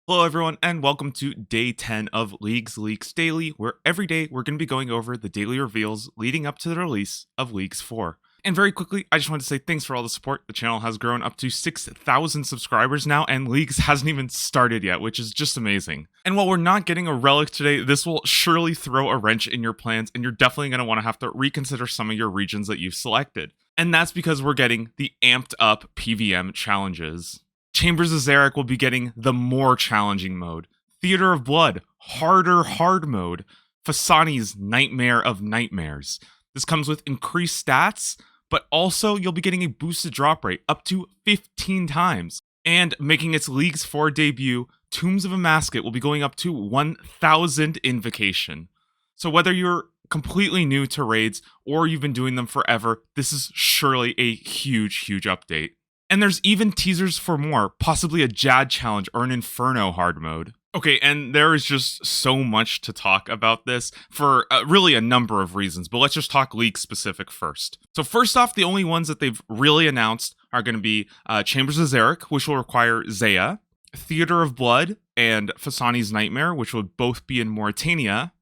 Hello everyone and welcome to day 10 of Leagues Leaks Daily, where every day we're going to be going over the daily reveals leading up to the release of Leagues 4. And very quickly, I just want to say thanks for all the support. The channel has grown up to 6,000 subscribers now, and Leagues hasn't even started yet, which is just amazing. And while we're not getting a relic today, this will surely throw a wrench in your plans, and you're definitely going to want to have to reconsider some of your regions that you've selected. And that's because we're getting the amped up PVM challenges. Chambers of Xerics will be getting the more challenging mode. Theater of Blood, harder hard mode. Phosani's Nightmare of Nightmares. This comes with increased stats, but also you'll be getting a boosted drop rate up to 15 times. And making its Leagues 4 debut, Tombs of Amascut will be going up to 1,000 Invocation. So whether you're completely new to raids or you've been doing them forever, this is surely a huge update. And there's even teasers for more, possibly a Jad challenge or an Inferno hard mode. Okay, and there is just so much to talk about this for really a number of reasons, but let's just talk League specific first. So first off, the only ones that they've really announced are going to be Chambers of Xerics, which will require Zaya, Theater of Blood, and Phosani's Nightmare, which will both be in Mauritania,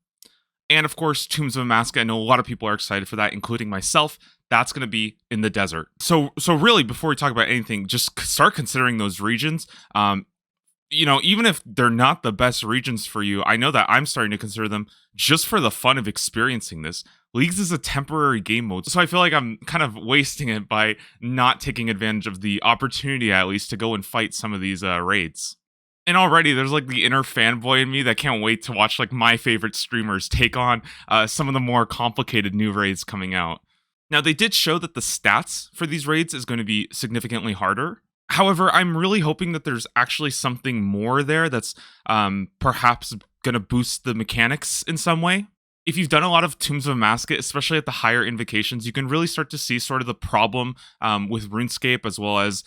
and of course, Tombs of Amascut. I know a lot of people are excited for that, including myself. That's going to be in the desert. So really, before we talk about anything, just start considering those regions. Even if they're not the best regions for you, I know that I'm starting to consider them just for the fun of experiencing this. Leagues is a temporary game mode, so I feel like I'm kind of wasting it by not taking advantage of the opportunity, at least, to go and fight some of these raids. And already there's like the inner fanboy in me that can't wait to watch like my favorite streamers take on some of the more complicated new raids coming out. Now, they did show that the stats for these raids is going to be significantly harder. However, I'm really hoping that there's actually something more there that's perhaps going to boost the mechanics in some way. If you've done a lot of Tombs of Amascut, especially at the higher invocations, you can really start to see sort of the problem with RuneScape, as well as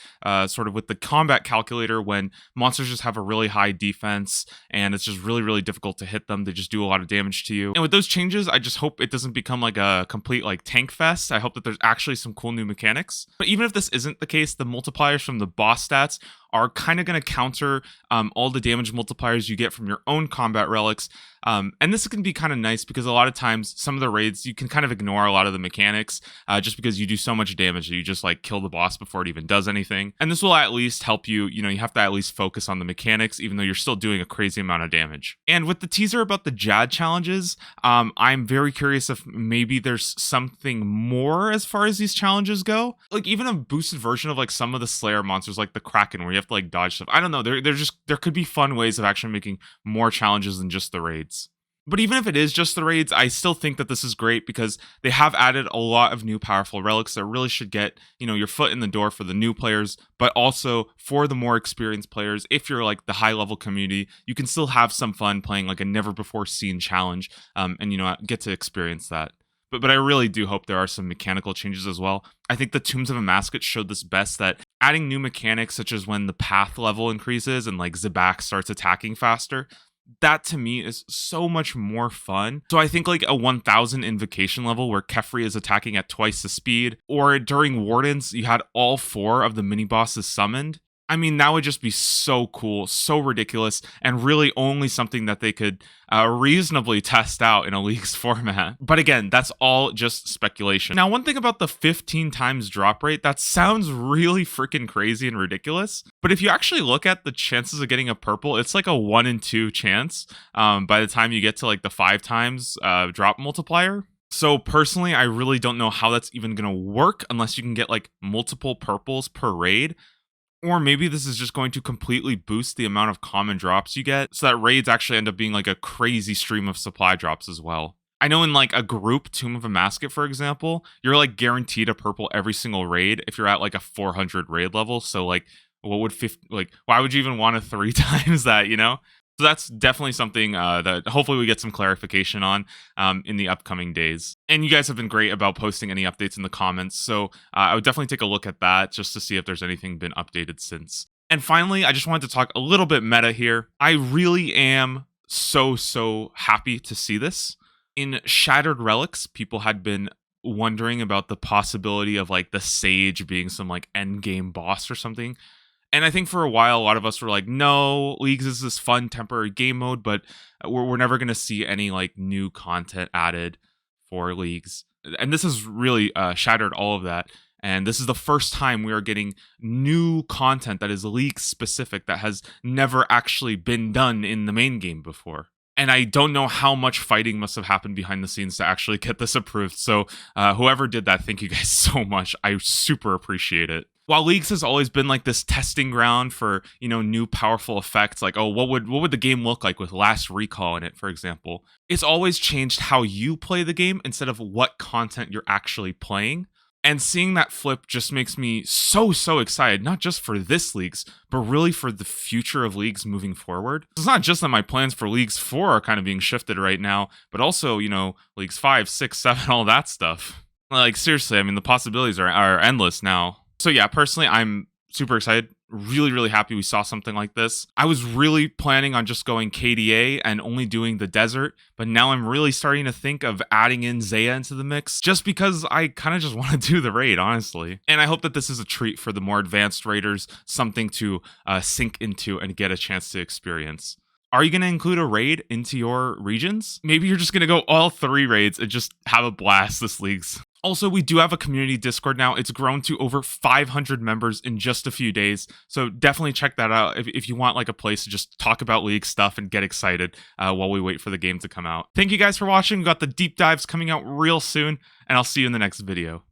sort of with the combat calculator, when monsters just have a really high defense and it's just really difficult to hit them. They just do a lot of damage to you. And with those changes, I just hope it doesn't become like a complete like tank fest. I hope that there's actually some cool new mechanics. But even if this isn't the case, the multipliers from the boss stats are kind of going to counter all the damage multipliers you get from your own combat relics. And this can be kind of nice because a lot of times some of the raids you can kind of ignore a lot of the mechanics just because you do so much damage that you just like kill the boss before it even does anything. And this will at least help you, you have to at least focus on the mechanics even though you're still doing a crazy amount of damage. And with the teaser about the Jad challenges, I'm very curious if maybe there's something more as far as these challenges go. Like even a boosted version of like some of the Slayer monsters like the Kraken where you have to like dodge stuff. I don't know. There could be fun ways of actually making more challenges than just the raids. But even if it is just the raids, I still think that this is great because they have added a lot of new powerful relics that really should get, your foot in the door for the new players, but also for the more experienced players. If you're like the high level community, you can still have some fun playing like a never before seen challenge and get to experience that. But I really do hope there are some mechanical changes as well. I think the Tombs of Amascut showed this best, that adding new mechanics such as when the path level increases and like Zabak starts attacking faster, that to me is so much more fun. So I think like a 1,000 invocation level where Kefri is attacking at twice the speed, or during Wardens you had all 4 of the mini bosses summoned. I mean, that would just be so cool, so ridiculous, and really only something that they could reasonably test out in a Leagues format. But again, that's all just speculation. Now, one thing about the 15 times drop rate, that sounds really freaking crazy and ridiculous. But if you actually look at the chances of getting a purple, it's like a 1 in 2 chance by the time you get to like the 5 times drop multiplier. So personally, I really don't know how that's even going to work unless you can get like multiple purples per raid. Or maybe this is just going to completely boost the amount of common drops you get, so that raids actually end up being like a crazy stream of supply drops as well. I know in like a group, Tomb of Amascut, for example, you're like guaranteed a purple every single raid if you're at like a 400 raid level. So like, why would you even want to 3 times that, So that's definitely something that hopefully we get some clarification on in the upcoming days. And you guys have been great about posting any updates in the comments, so I would definitely take a look at that just to see if there's anything been updated since. And finally, I just wanted to talk a little bit meta here. I really am so happy to see this. In Shattered Relics, people had been wondering about the possibility of like the Sage being some like end game boss or something. And I think for a while, a lot of us were like, no, Leagues is this fun temporary game mode, but we're never going to see any like new content added for Leagues. And this has really shattered all of that. And this is the first time we are getting new content that is League specific that has never actually been done in the main game before. And I don't know how much fighting must have happened behind the scenes to actually get this approved. So whoever did that, thank you guys so much. I super appreciate it. While Leagues has always been like this testing ground for, new powerful effects, like, oh, what would the game look like with Last Recall in it, for example? It's always changed how you play the game instead of what content you're actually playing. And seeing that flip just makes me so excited, not just for this Leagues, but really for the future of Leagues moving forward. It's not just that my plans for Leagues 4 are kind of being shifted right now, but also, Leagues 5, 6, 7, all that stuff. Like, seriously, I mean, the possibilities are endless now. So yeah, personally, I'm super excited. Really happy we saw something like this. I was really planning on just going KDA and only doing the desert, but now I'm really starting to think of adding in Zaya into the mix just because I kind of just want to do the raid, honestly. And I hope that this is a treat for the more advanced raiders, something to sink into and get a chance to experience. Are you going to include a raid into your regions? Maybe you're just going to go all 3 raids and just have a blast this Leagues. Also, we do have a community Discord now. It's grown to over 500 members in just a few days. So definitely check that out if you want like a place to just talk about League stuff and get excited while we wait for the game to come out. Thank you guys for watching. We've got the deep dives coming out real soon, and I'll see you in the next video.